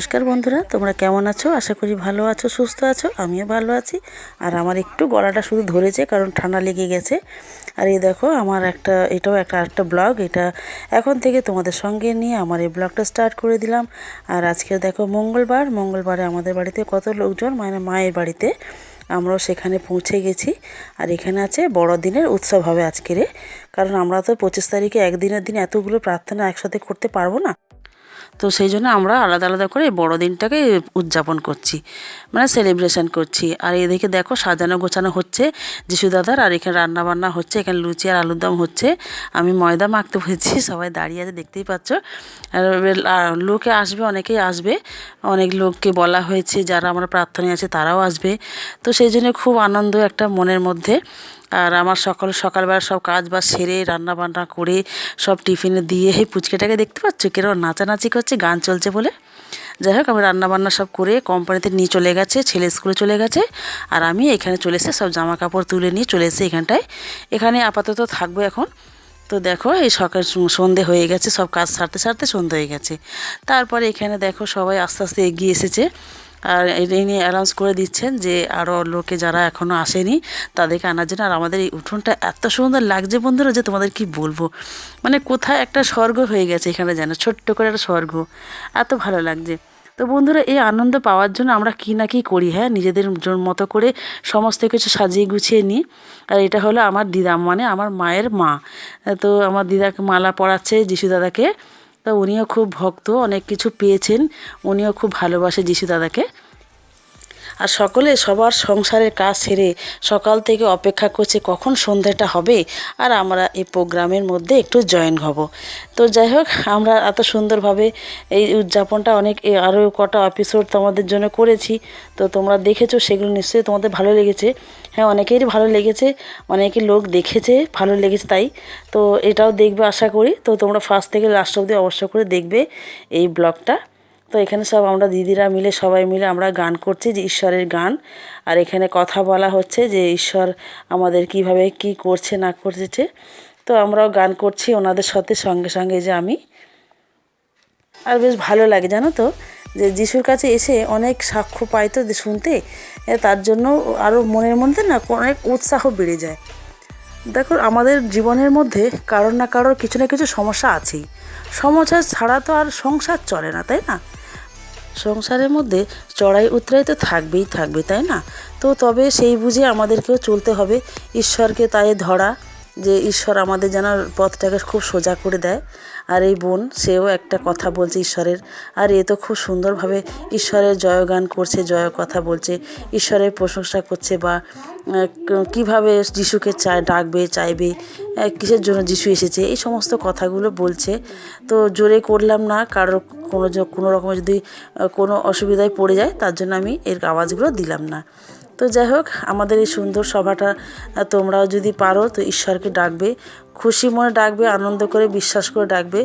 নমস্কার বন্ধুরা, তোমরা কেমন আছো? আশা করি ভালো আছো, সুস্থ আছো। আমিও ভালো আছি। আর আমার একটু গলাটা শুধু ধরেছে, কারণ ঠান্ডা লেগে গেছে। আর এই দেখো আমার এটাও আরেকটা ব্লগ। এটা এখন থেকে তোমাদের সঙ্গে নিয়ে আমার এই ব্লগটা স্টার্ট করে দিলাম। আর আজকে দেখো মঙ্গলবারে আমাদের বাড়িতে কত লোকজন, মানে মায়ের বাড়িতে আমরাও সেখানে পৌঁছে গেছি। আর এখানে আছে বড়দিনের উৎসব হবে আজকেরে, কারণ আমরা তো 25 তারিখে একদিনের দিন এতগুলো প্রার্থনা একসাথে করতে পারবো না। তো সেই জন্য আমরা আলাদা আলাদা করে বড়দিনটাকে উদযাপন করছি, মানে সেলিব্রেশন করছি। আর এদিকে দেখো সাজানো গোছানো হচ্ছে যিশু দাদার, আর এখানে রান্না বান্না হচ্ছে। এখানে লুচি আর আলুর দম হচ্ছে। আমি ময়দা মাখতে বসেছি, সবাই দাঁড়িয়ে আছে, দেখতেই পাচ্ছ। আর লোকে আসবে, অনেকেই আসবে, অনেক লোককে বলা হয়েছে যারা আমার প্রার্থনায় আছে তারাও আসবে। তো সেই জন্য খুব আনন্দ একটা মনের মধ্যে। আর আমার সকালবেলা সব কাজ বাজ সেরে রান্না বান্না করে সব টিফিনে দিয়ে এই পুচকেটাকে দেখতে পাচ্ছ কিরকম নাচানাচি করছে, গান চলছে বলে। যাই হোক, আমি রান্নাবান্না সব করে কোম্পানিতে নিয়ে চলে গেছে, ছেলে স্কুলে চলে গেছে। আর আমি এখানে চলে এসে সব জামা কাপড় তুলে নিয়ে চলে এসে এখানে আপাতত থাকবো এখন। তো দেখো এই সন্ধে হয়ে গেছে, সব কাজ সারতে সারতে সন্ধে হয়ে গেছে। তারপরে এখানে দেখো সবাই আস্তে আস্তে এগিয়ে এসেছে। আর এই নিয়ে অ্যানাউন্স করে দিচ্ছেন যে আরও লোকে যারা এখনও আসেনি তাদেরকে আনার জন্য। আর আমাদের এই উঠোনটা এত সুন্দর লাগছে বন্ধুরা, যে তোমাদের কি বলবো, মানে কোথায় একটা স্বর্গ হয়ে গেছে এখানে, যেন ছোট্ট করে একটা স্বর্গ, এত ভালো লাগছে। তো বন্ধুরা, এই আনন্দ পাওয়ার জন্য আমরা কী না কী করি, হ্যাঁ, নিজেদের মতো করে সমস্ত কিছু সাজিয়ে গুছিয়ে নিই। আর এটা হলো আমার দিদা, মানে আমার মায়ের মা। তো আমার দিদাকে মালা পরাচ্ছে যিশু দাদাকে। তা উনিও খুব ভক্ত, অনেক কিছু পেয়েছেন, উনিও খুব ভালোবাসে যিশু দাদাকে। আর সকলে সবার সংসারের কাজ সেরে সকাল থেকে অপেক্ষা করছে কখন সন্ধ্যাটা হবে আর আমরা এই প্রোগ্রামের মধ্যে একটু জয়েন হব। তো যাই হোক, আমরা এত সুন্দরভাবে এই উদযাপনটা আরও কটা এপিসোড তোমাদের জন্য করেছি। তো তোমরা দেখেছো, সেগুলো নিশ্চয়ই তোমাদের ভালো লেগেছে। হ্যাঁ, অনেকেরই ভালো লেগেছে, অনেকে লোক দেখেছে, ভালো লেগেছে তাই। তো এটাও দেখবে আশা করি। তো তোমরা ফার্স্ট থেকে লাস্ট অবধি অবশ্য করে দেখবে এই ব্লগটা। তো এখানে সব আমরা দিদিরা মিলে, সবাই মিলে আমরা গান করছি, যে ঈশ্বরের গান। আর এখানে কথা বলা হচ্ছে যে ঈশ্বর আমাদের কিভাবে কি করছে না করছে। তো আমরাও গান করছি ওনাদের সাথে, সঙ্গে সঙ্গে যে আমি। আর বেশ ভালো লাগে জানো তো, যে যিশুর কাছে এসে অনেক সাক্ষ্য পাই তো শুনতে, তার জন্য আরও মনের মধ্যে না অনেক উৎসাহ বেড়ে যায়। দেখো, আমাদের জীবনের মধ্যে কারোর না কারোর কিছু না কিছু সমস্যা আছেই। সমস্যা ছাড়া তো আর সংসার চলে না, তাই না? সংসারের মধ্যে চড়াই উতরাই তো থাকবেই থাকবে, তাই না? তো তবে সেই বুঝে আমাদেরকেও চলতে হবে, ঈশ্বরকে তাই ধরা, যে ঈশ্বর আমাদের যেন পথটাকে খুব সোজা করে দেয়। আর এই বোন, সেও একটা কথা বলছে ঈশ্বরের, আর এ তো খুব সুন্দরভাবে ঈশ্বরের জয়গান করছে, জয় কথা বলছে, ঈশ্বরের প্রশংসা করছে, বা কিভাবে যিশুকে ডাকবে, চাইবে, কিসের জন্য যিশু এসেছে, এই সমস্ত কথাগুলো বলছে। তো জোরে করলাম না, কারোর কোনো রকমের যদি কোনো অসুবিধায় পড়ে যায়, তার জন্য আমি এর আওয়াজগুলো দিলাম না। তো যাই হোক, আমাদের এই সুন্দর সভাটা তোমরাও যদি পারো তো ঈশ্বরকে ডাকবে, খুশি মনে ডাকবে, আনন্দ করে বিশ্বাস করে ডাকবে।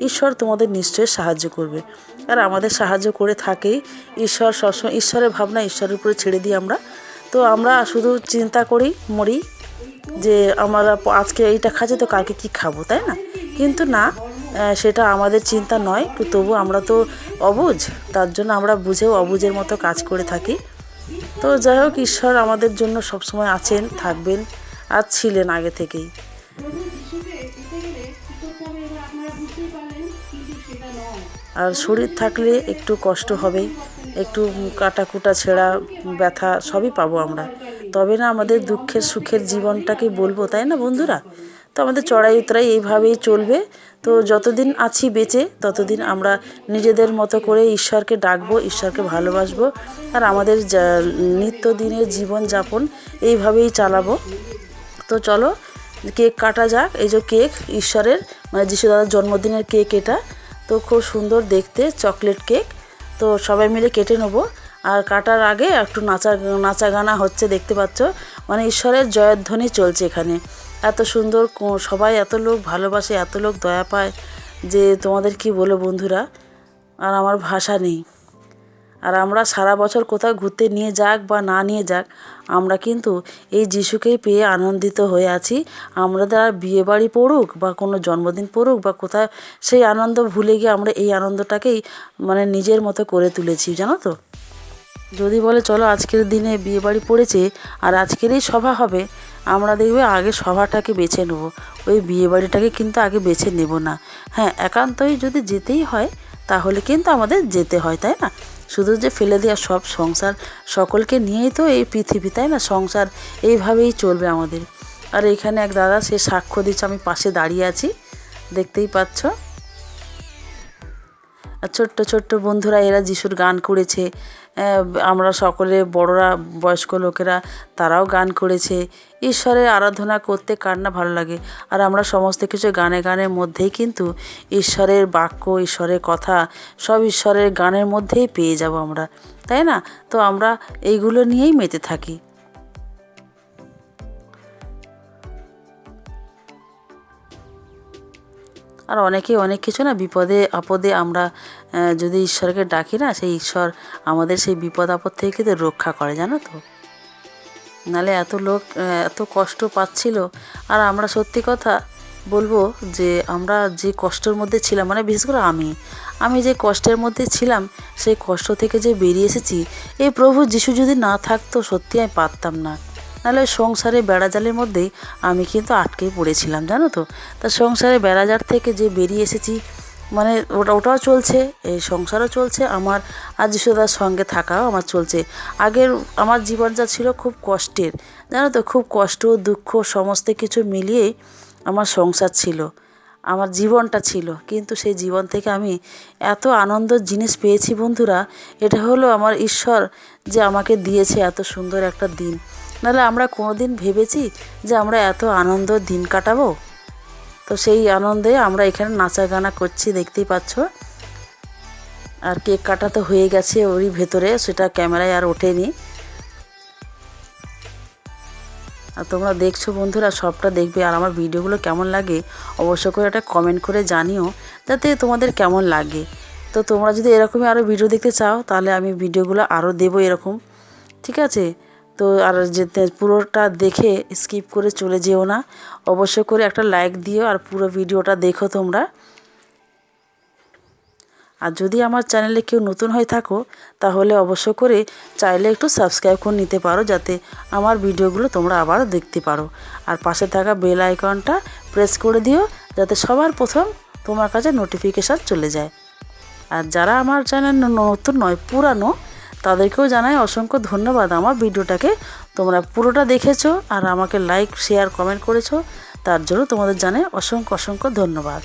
ঈশ্বর তোমাদের নিশ্চয়ই সাহায্য করবে, আর আমাদের সাহায্য করে থাকেই ঈশ্বর। সবসময় ঈশ্বরের ভাবনা ঈশ্বরের উপরে ছেড়ে দিই আমরা। তো আমরা শুধু চিন্তা করি, মরি, যে আমরা আজকে এইটা খাচ্ছি তো কালকে কি খাবো, তাই না? কিন্তু না, সেটা আমাদের চিন্তা নয়। তবু আমরা তো অবুঝ, তার জন্য আমরা বুঝেও অবুঝের মতো কাজ করে থাকি। তো যাই হোক, ঈশ্বর আমাদের জন্য সবসময় আছেন, থাকবেন, আর ছিলেন আগে থেকেই। আর শরীর থাকলে একটু কষ্ট হবেই, একটু কাটাকুটা ছেঁড়া ব্যথা সবই পাবো আমরা, তবে না আমাদের দুঃখের সুখের জীবনটাকে বলবো, তাই না বন্ধুরা? তো আমাদের চড়াই উতরাই এইভাবেই চলবে। তো যতদিন আছি বেঁচে, ততদিন আমরা নিজেদের মতো করে ঈশ্বরকে ডাকবো, ঈশ্বরকে ভালোবাসবো, আর আমাদের নিত্যদিনের জীবনযাপন এইভাবেই চালাবো। তো চলো কেক কাটা যাক। এই যে কেক, ঈশ্বরের মানে যিশু দাদার জন্মদিনের কেক এটা। তো খুব সুন্দর দেখতে, চকলেট কেক। তো সবাই মিলে কেটে নেবো। আর কাটার আগে একটু নাচা গানা হচ্ছে, দেখতে পাচ্ছ, মানে ঈশ্বরের জয়ধ্বনি চলছে এখানে। এত সুন্দর, সবাই এত লোক ভালোবাসে, এত লোক দয়া পায়, যে তোমাদের কি বলো বন্ধুরা, আর আমার ভাষা নেই। আর আমরা সারা বছর কোথাও ঘুরতে নিয়ে যাক বা না নিয়ে যাক, আমরা কিন্তু এই যিশুকেই পেয়ে আনন্দিত হয়ে আছি। আমাদের আর বিয়েবাড়ি পড়ুক বা কোনো জন্মদিন পড়ুক বা কোথাও, সেই আনন্দ ভুলে গিয়ে আমরা এই আনন্দটাকেই মানে নিজের মতো করে তুলেছি, জানো তো। যদি বলে চলো আজকের দিনে বিয়েবাড়ি পড়েছে আর আজকেরই সভা হবে, আমরা দেখবে আগে সভাটাকে বেছে নেব, ওই বিয়েবাড়িটাকে কিন্তু আগে বেছে নেব না। হ্যাঁ, একান্তই যদি যেতেই হয় তাহলে কিন্তু আমাদের যেতে হয়, তাই না? শুধু যে ফেলে দেওয়া সব সংসার, সকলকে নিয়েই তো এই পৃথিবী, তাই না? সংসার এইভাবেই চলবে আমাদের। আর এখানে এক দাদা, সে সাক্ষ্য দিচ্ছে, আমি পাশে দাঁড়িয়ে আছি, দেখতেই পাচ্ছ। আর ছোট্ট ছোট্ট বন্ধুরা এরা যিশুর গান করেছে, আমরা সকলে বড়রা, বয়স্ক লোকেরা, তারাও গান করেছে। ঈশ্বরের আরাধনা করতে কার না ভালো লাগে। আর আমরা সমস্ত কিছু গানে গানের মধ্যেই কিন্তু ঈশ্বরের বাক্য, ঈশ্বরের কথা, সব ঈশ্বরের গানের মধ্যেই পেয়ে যাব আমরা, তাই না? তো আমরা এইগুলো নিয়েই মেতে থাকি। আর অনেকে অনেক কিছু না, বিপদে আপদে আমরা যদি ঈশ্বরকে ডাকি না, সেই ঈশ্বর আমাদের সেই বিপদ আপদ থেকে কিন্তু রক্ষা করে, জানো তো। নাহলে এত লোক এত কষ্ট পাচ্ছিল। আর আমরা সত্যি কথা বলবো যে আমরা যে কষ্টের মধ্যে ছিলাম, মানে বিশেষ করে আমি যে কষ্টের মধ্যে ছিলাম, সেই কষ্ট থেকে যে বেরিয়ে এসেছি, এই প্রভু যিশু যদি না থাকতো সত্যি আমি পারতাম না। নাহলে সংসারে বেড়াজালের মধ্যেই আমি কিন্তু আটকে পড়েছিলাম, জানো তো। তা সংসারে বেড়াজাল থেকে যে বেরিয়ে এসেছি, মানে ওটাও চলছে, এই সংসারও চলছে আমার, আর যিশুদার সঙ্গে থাকাও আমার চলছে। আগের আমার জীবন যা ছিল খুব কষ্টের, জানো তো, খুব কষ্ট দুঃখ সমস্ত কিছু মিলিয়ে আমার সংসার ছিল, আমার জীবনটা ছিল। কিন্তু সেই জীবন থেকে আমি এত আনন্দের জিনিস পেয়েছি বন্ধুরা, এটা হলো আমার ঈশ্বর যে আমাকে দিয়েছে এত সুন্দর একটা দিন। নাহলে আমরা কোনো দিন ভেবেছি যে আমরা এত আনন্দ দিন কাটাবো? তো সেই আনন্দে আমরা এখানে নাচা গানা করছি, দেখতেই পাচ্ছ। আর কেক কাটা তো হয়ে গেছে ওরই ভেতরে, সেটা ক্যামেরায় আর ওঠেনি। আর তোমরা দেখছো বন্ধুরা, সবটা দেখবে। আর আমার ভিডিওগুলো কেমন লাগে অবশ্য করে একটা কমেন্ট করে জানিও, যাতে তোমাদের কেমন লাগে। তো তোমরা যদি এরকমই আরও ভিডিও দেখতে চাও, তাহলে আমি ভিডিওগুলো আরও দেবো এরকম, ঠিক আছে? তো আর যেতে পুরোটা দেখে স্কিপ করে চলে যেও না, অবশ্য করে একটা লাইক দিও আর পুরো ভিডিওটা দেখো তোমরা। আর যদি আমার চ্যানেলে কেউ নতুন হয়ে থাকো, তাহলে অবশ্য করে চাইলে একটু সাবস্ক্রাইব করে নিতে পারো, যাতে আমার ভিডিওগুলো তোমরা আবার দেখতে পারো। আর পাশে থাকা বেল আইকনটা প্রেস করে দিও, যাতে সবার প্রথম তোমার কাছে নোটিফিকেশান চলে যায়। আর যারা আমার চ্যানেল নতুন নয়, পুরানো, তাদেরকেও জানাই অসংখ্য ধন্যবাদ। আমার ভিডিওটাকে তোমরা পুরোটা দেখেছো আর আমাকে লাইক শেয়ার কমেন্ট করেছো, তার জন্য তোমাদের জানাই অসংখ্য অসংখ্য ধন্যবাদ।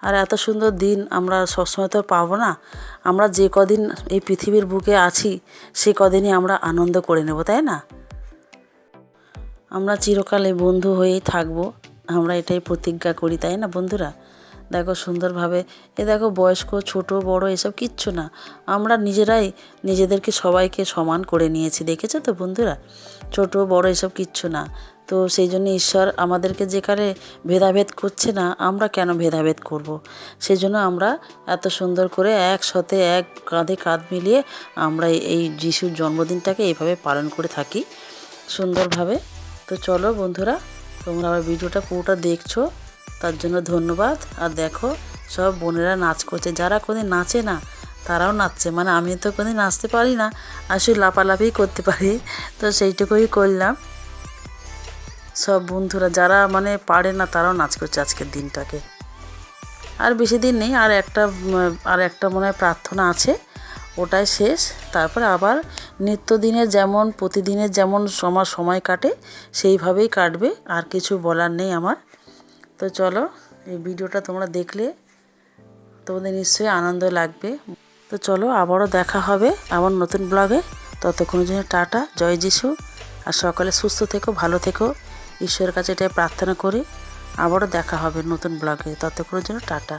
আর এত সুন্দর দিন আমরা সবসময় তো পাবো না। আমরা যে কদিন এই পৃথিবীর বুকে আছি, সে কদিনই আমরা আনন্দ করে নেব, তাই না? আমরা চিরকালে বন্ধু হয়েই থাকবো, আমরা এটাই প্রতিজ্ঞা করি, তাই না বন্ধুরা? দেখো সুন্দরভাবে, দেখো বয়স্ক ছোট বড় এসব কিচ্ছু না, আমরা নিজেরাই নিজেদেরকে সবাইকে সমান করে নিয়েছি, দেখেছো তো বন্ধুরা? ছোট বড় এসব কিচ্ছু না। তো সেই জন্য ঈশ্বর আমাদেরকে যেখানে ভেদাভেদ করছে না, আমরা কেন ভেদাভেদ করব? সেই জন্য আমরা এত সুন্দর করে একসাথে এক কাঁধে কাঁধ মিলিয়ে আমরা এই যিশুর জন্মদিনটাকে এইভাবে পালন করে থাকি সুন্দরভাবে। তো চলো বন্ধুরা, তোমরা আমার ভিডিওটা পুরোটা দেখছো, তার জন্য ধন্যবাদ। আর দেখো সব বোনেরা নাচ করছে, যারা কোনোদিন নাচে না তারাও নাচছে। মানে আমি তো কোনোদিন নাচতে পারি না, আসলে লাফালাফি করতে পারি, তো সেইটুকুই করলাম। সব বন্ধুরা যারা মানে পারে না, তারাও নাচ করছে আজকের দিনটাকে। আর বেশি দিন নেই, আর একটা মনে হয় প্রার্থনা আছে, ওটাই শেষ। তারপরে আবার নিত্যদিনের যেমন প্রতিদিনের যেমন সময় কাটে সেইভাবেই কাটবে, আর কিছু বলার নেই আমার। তো চলো, এই ভিডিওটা তোমরা দেখলে তোমাদের নিশ্চয়ই আনন্দ লাগবে। তো চলো, আবারও দেখা হবে আমার নতুন ব্লগে। ততক্ষণের জন্য টাটা, জয় যিশু। আর সকালে সুস্থ থেকো, ভালো থেকো, ঈশ্বরের কাছে এটাই প্রার্থনা করি। আবারও দেখা হবে নতুন ব্লগে, ততক্ষণের জন্য টাটা।